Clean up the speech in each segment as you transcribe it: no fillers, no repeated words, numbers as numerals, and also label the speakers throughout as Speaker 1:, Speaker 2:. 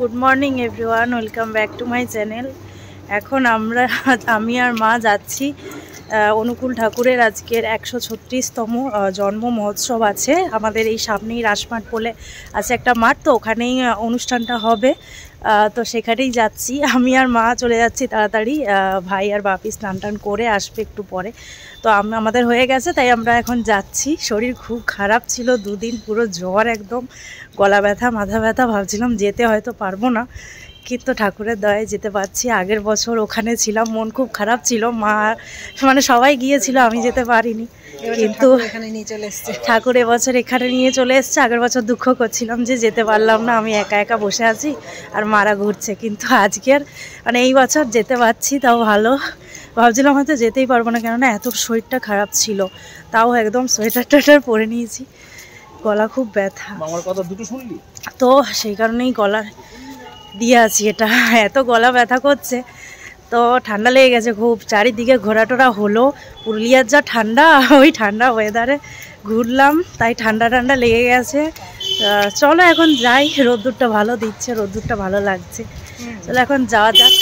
Speaker 1: Good morning everyone, welcome back to my channel. এখন আমি আর মা যাচ্ছি অনুকূল ঠাকুরের আজকের 136তম জন্ম মহোৎসব আছে আমাদের এই সামনেই রাসমাঠ বলে আছে একটা মাঠ, তো ওখানেই অনুষ্ঠানটা হবে। তো সেখানেই যাচ্ছি, আমি আর মা চলে যাচ্ছি তাড়াতাড়ি। ভাই আর বাপি স্নান টান করে আসবে একটু পরে, তো আমাদের হয়ে গেছে তাই আমরা এখন যাচ্ছি। শরীর খুব খারাপ ছিল, দুদিন পুরো জ্বর, একদম গলা ব্যথা, মাথা ব্যথা, ভাবছিলাম যেতে হয়তো পারবো না, কিন্তু ঠাকুরের দয়ায় যেতে পারছি। আগের বছর ওখানে ছিলাম, মন খুব খারাপ ছিল, মা মানে সবাই গিয়েছিল, আমি যেতে পারিনি, কিন্তু ঠাকুর এবছর এখানে নিয়ে চলে এসছে। আগের বছর দুঃখ করছিলাম যে যেতে পারলাম না, আমি একা একা বসে আছি আর মারা ঘুরছে, কিন্তু আজকের মানে এই বছর যেতে পারছি, তাও ভালো। ভাবছিলাম হয়তো যেতেই পারবো না, কেননা এত শরীরটা খারাপ ছিল, তাও একদম সোয়েটার টোয়েটার পরে নিয়েছি, গলা খুব ব্যথা, তো সেই কারণেই গলা দিয়ে আছি। এটা এত গলা ব্যথা করছে, তো ঠান্ডা লেগে গেছে খুব। চারিদিকে ঘোরাটোরা হলো, পুরুলিয়ার যা ঠান্ডা, ওই ঠান্ডা ওয়েদারে ঘুরলাম, তাই ঠান্ডা ঠান্ডা লেগে গেছে। চলো এখন যাই, রোদ্দুরটা ভালো দিচ্ছে, রোদ্দুরটা ভালো লাগছে, চলো এখন যাওয়া যাক।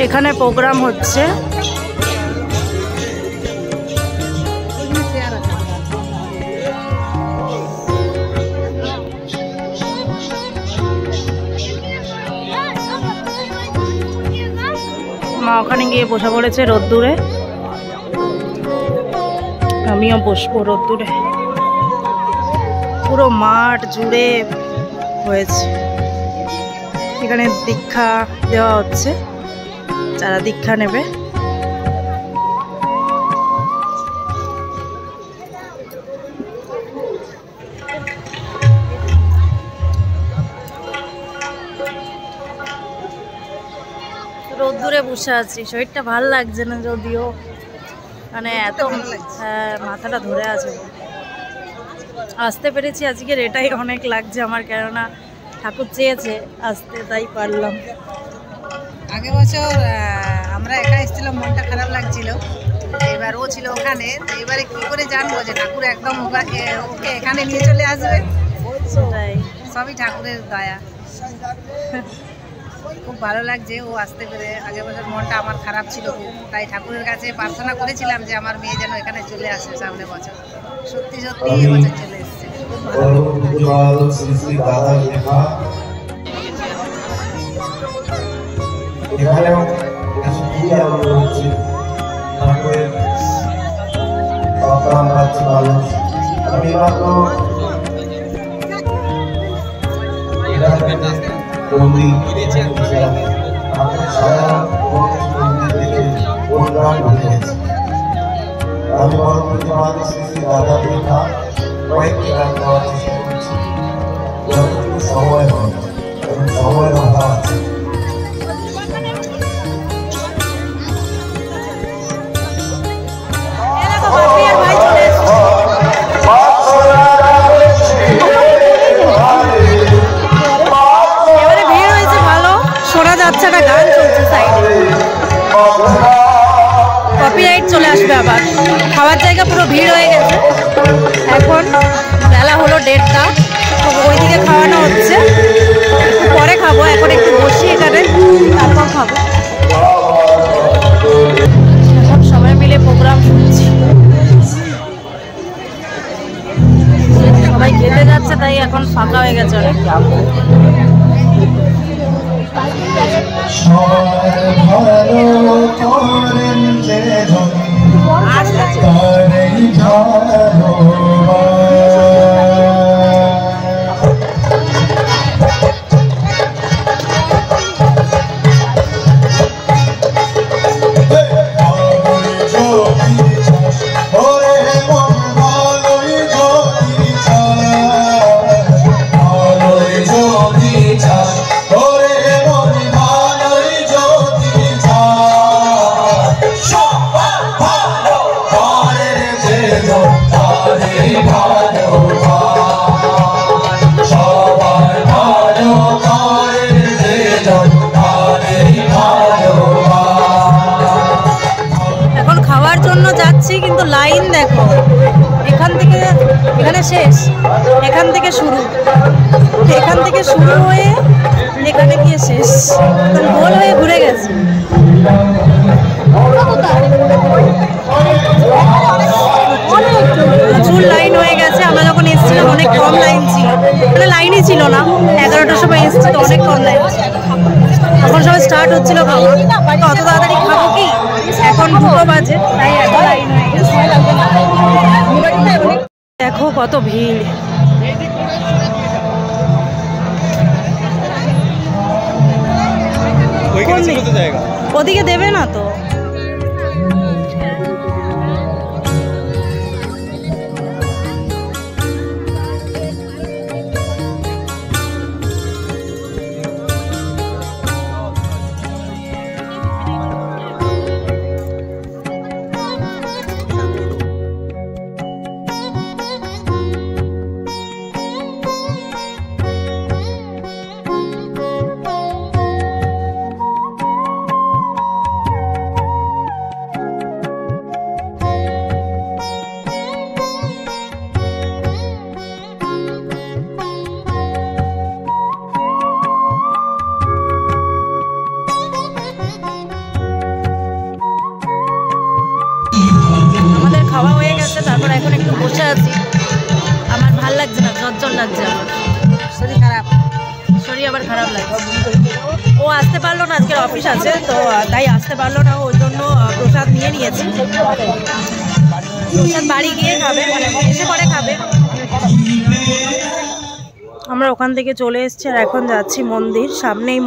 Speaker 1: এখানে প্রোগ্রাম হচ্ছে, মা ওখানে গিয়ে বসে পড়েছে রোদ্দুরে, আমিও বসবো রোদ্দুরে। পুরো মাঠ জুড়ে হয়েছে, এখানে দীক্ষা দেওয়া হচ্ছে, যারা দীক্ষা নেবে। রোদ্দুরে বসে আছি, শরীরটা ভাল লাগছে না যদিও, মানে এত মাথাটা ধরে আছে। আসতে পেরেছি আজকের, এটাই অনেক লাগছে আমার, কেননা ঠাকুর চেয়েছে আসতে, তাই পারলাম।
Speaker 2: আগের বছর আমরা একা এসেছিলাম, মনটা খারাপ লাগছিল। এবার ও ছিল ওখানে, এবারে কি করে জানবো যে ঠাকুর একদম ওকে এখানে নিয়ে চলে আসবে?
Speaker 1: সেটাই,
Speaker 2: সবই ঠাকুরের দয়া। খুব ভালো লাগছে ও আসতে পেরে। আগের বছর মনটা আমার খারাপ ছিল খুব, তাই ঠাকুরের কাছে প্রার্থনা করেছিলাম যে আমার মেয়ে যেন এখানে চলে আসে সামনে বছর। সত্যি সত্যি এবছর চলে এসেছে, খুব ভালো।
Speaker 3: আমি পরবর্তী আমাদের শ্রী দাদা দেখা কয়েকটি গান গাওয়ার চেষ্টা করছি, যতটুকু সময় হয় এবং সময়ের অভাব আছে।
Speaker 1: এবারে ভিড় হয়েছে ভালো, শোনা যাচ্ছে না, গান চলছে সাইডে, কপিরাইট চলে আসবে আবার। খাওয়ার জায়গা পুরো ভিড় হয়ে গেছে। এখন বেলা হলো 1:30টা, তো ওইদিকে খাওয়ানো হচ্ছে, একটু পরে খাবো। এখন একটু বসি এখানে, তারপর খাবো। এখন সবাই মিলে প্রোগ্রাম শুনছি, সবাই খেতে যাচ্ছে, তাই এখন ফাঁকা হয়ে গেছে অনেক। এখন খাওয়ার জন্য যাচ্ছি, কিন্তু লাইন দেখো, এখান থেকে এখানে শেষ, এখান থেকে শুরু, এখান থেকে শুরু হয়ে এখানে গিয়ে শেষ, গোল হয়ে ঘুরে গেছে। প্রচুর লাইন হয়ে গেছে। আমরা যখন এসেছিলাম অনেক কম লাইন ছিল, মানে লাইনই ছিল না। 11টার সময় এসেছি তো অনেক কম লাইন ছিল। তখন সবাই স্টার্ট হচ্ছিল খাওয়া, তো অত তাড়াতাড়ি খাবো কি, এখন 2টো বাজে, তাই এত লাইন হয়ে গেছে। দেখো কত ভিড়। ওদিকে দেবে না তো। খাওয়া হয়ে গেছে, তারপর এখন একটু বসে আছি। আমার ভাল লাগছে না, জ্বর লাগছে, আমার শরীর খারাপ, শরীর আবার খারাপ লাগছে। ও আসতে পারলো না, আজকের অফিস আছে, তো তাই আসতে পারলো না। ওই জন্য প্রসাদ নিয়ে নিয়েছি, প্রসাদ বাড়ি গিয়ে খাবে, মানে এসে পরে খাবে। আমরা ওখান থেকে চলে এসেছি আর এখন যাচ্ছি মন্দির। সামনেই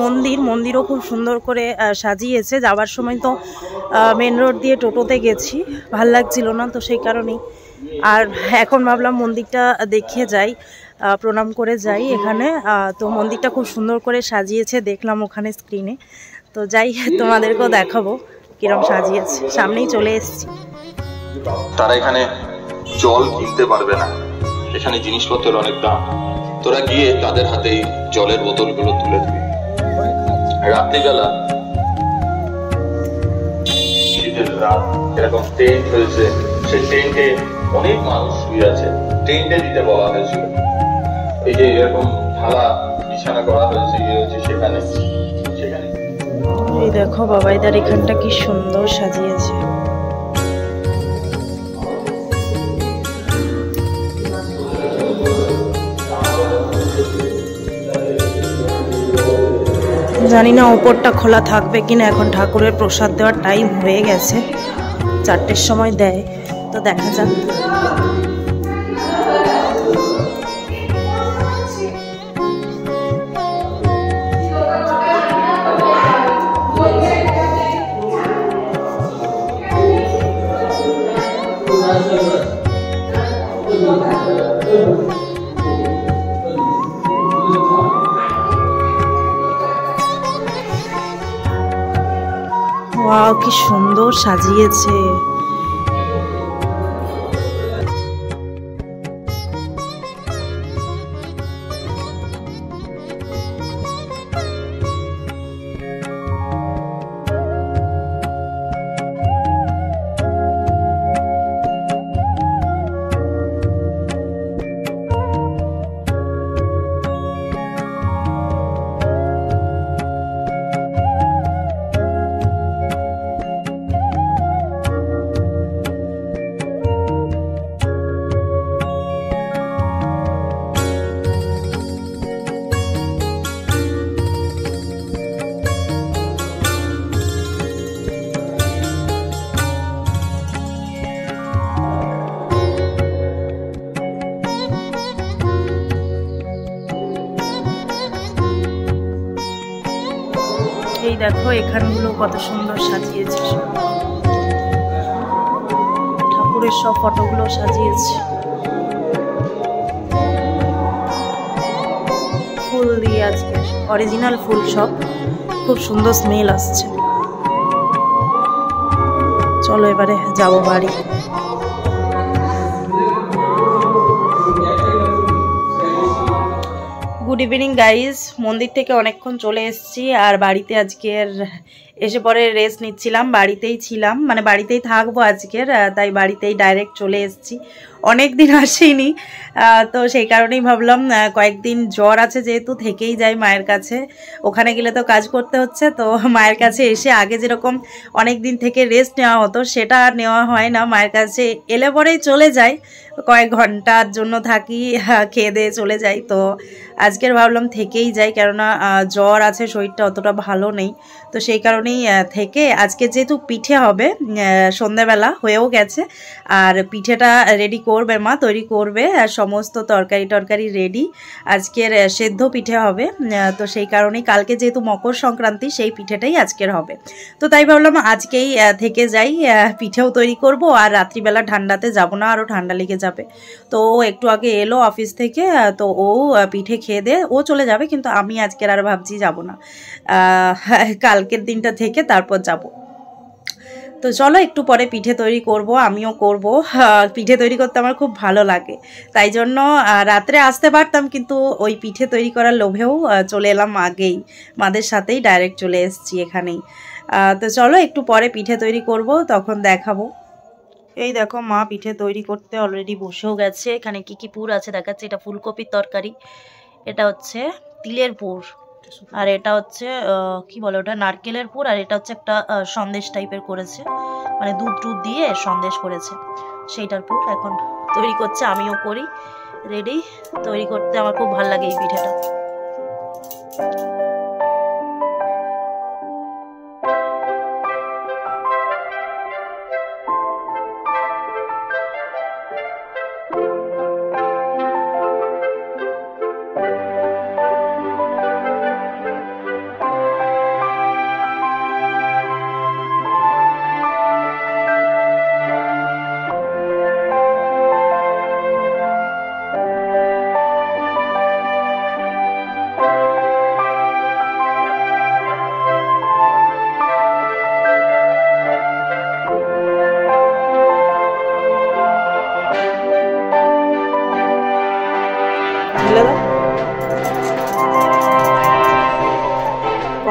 Speaker 1: মন্দিরও খুব সুন্দর করে সাজিয়েছে। যাওয়ার সময় তো মেন রোড দিয়ে টোটোতে গেছি, ভাল লাগছিল না, তো সেই কারণেই। আর এখন ভাবলাম মন্দিরটা দেখে যাই, প্রণাম করে যাই এখানে। তো মন্দিরটা খুব সুন্দর করে সাজিয়েছে, দেখলাম ওখানে স্ক্রিনে। তো যাই, তোমাদেরকেও দেখাবো কিরম সাজিয়েছে। সামনেই চলে এসেছি।
Speaker 4: তারা এখানে জল কিনতে পারবে না, এখানে জিনিসপত্রের অনেক দাম। তোরা গিয়ে তাদের হাতে জলের বোতলগুলো তুলে দিবি। রাত্রিবেলা রাত এরকম টেন্ট হয়েছে, সেই টেন্টে অনেক মানুষ শুয়ে আছে, টেন্টে দিতে বলা হয়েছিল। এই যে এরকম ঢালা বিছানা করা হয়েছে সেখানে
Speaker 1: এই দেখো বাবাইদার এখানটা কি সুন্দর সাজিয়েছে। জানি না ওপরটা খোলা থাকবে কিনা, এখন ঠাকুরের প্রসাদ দেওয়ার টাইম হয়ে গেছে, 4টের সময় দেয়, তো দেখা যাক। ওয়াও, কি সুন্দর সাজিয়েছে। এই দেখো এখানগুলো কত সুন্দর সাজিয়েছে, ঠাকুরের সব ফটোগুলো সাজিয়েছে ফুল দিয়ে, আজকে অরিজিনাল ফুল, সব খুব সুন্দর স্মেল আসছে। চলো এবারে যাবো বাড়ি। গুড ইভিনিং গাইজ, মন্দির থেকে অনেকক্ষণ চলে এসেছি, আর বাড়িতে আজকের এসে পরে রেস্ট নিচ্ছিলাম, বাড়িতেই ছিলাম, মানে বাড়িতেই থাকবো আজকের, তাই বাড়িতেই ডাইরেক্ট চলে এসেছি। অনেক দিন আসিনি, তো সেই কারণেই ভাবলাম কয়েকদিন জ্বর আছে যেহেতু থেকেই যাই মায়ের কাছে, ওখানে গেলে তো কাজ করতে হচ্ছে, তো মায়ের কাছে এসে আগে যেরকম অনেক দিন থেকে রেস্ট নেওয়া হতো সেটা আর নেওয়া হয় না, মায়ের কাছে এলে পরেই চলে যাই, কয়েক ঘন্টার জন্য থাকি, খেয়ে দিয়ে চলে যাই। তো আজকের ভাবলাম থেকেই যাই, কেননা জ্বর আছে, শরীরটা অতটা ভালো নেই, তো সেই কারণেই থেকে আজকে যেহেতু পিঠে হবে, সন্ধ্যাবেলা হয়েও গেছে, আর পিঠেটা রেডি করবে মা, তৈরি করবে, আর সমস্ত তরকারি রেডি, আজকের সেদ্ধ পিঠে হবে, তো সেই কারণেই কালকে যেহেতু মকর সংক্রান্তি সেই পিঠেটাই আজকের হবে, তো তাই ভাবলাম আজকেই থেকে যাই, পিঠেও তৈরি করব, আর রাত্রিবেলা ঠান্ডাতে যাব না, আরও ঠান্ডা লেগে যাবে। তো ও একটু আগে এলো অফিস থেকে, তো ও পিঠে খেয়ে দিয়ে ও চলে যাবে, কিন্তু আমি আজকের আর ভাবছি যাব না, কালকের দিনটা থেকে তারপর যাব। তো চলো একটু পরে পিঠে তৈরি করব, আমিও করব, পিঠে তৈরি করতে আমার খুব ভালো লাগে, তাই জন্য রাত্রে আসতে পারতাম, কিন্তু ওই পিঠে তৈরি করার লোভেও চলে এলাম আগেই, মাদের সাথেই ডাইরেক্ট চলে এসেছি এখানেই। তো চলো একটু পরে পিঠে তৈরি করব, তখন দেখাবো। এই দেখো মা পিঠে তৈরি করতে অলরেডি বসেও গেছে, এখানে কি কি পুর আছে দেখাচ্ছে, এটা ফুলকপির তরকারি, এটা হচ্ছে তিলের পুর, আর এটা হচ্ছে কি বলে ওটা, নারকেলের পুর, আর এটা হচ্ছে একটা সন্দেশ টাইপের করেছে, মানে দুধ দিয়ে সন্দেশ করেছে, সেইটার পুর এখন তৈরি করছে, আমিও করি, রেডি তৈরি করতে, আমার খুব ভালো লাগে এই পিঠেটা।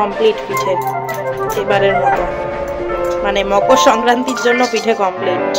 Speaker 1: কমপ্লিট পিঠে এবারের মতো, মানে মকর সংক্রান্তির জন্য পিঠে কমপ্লিট।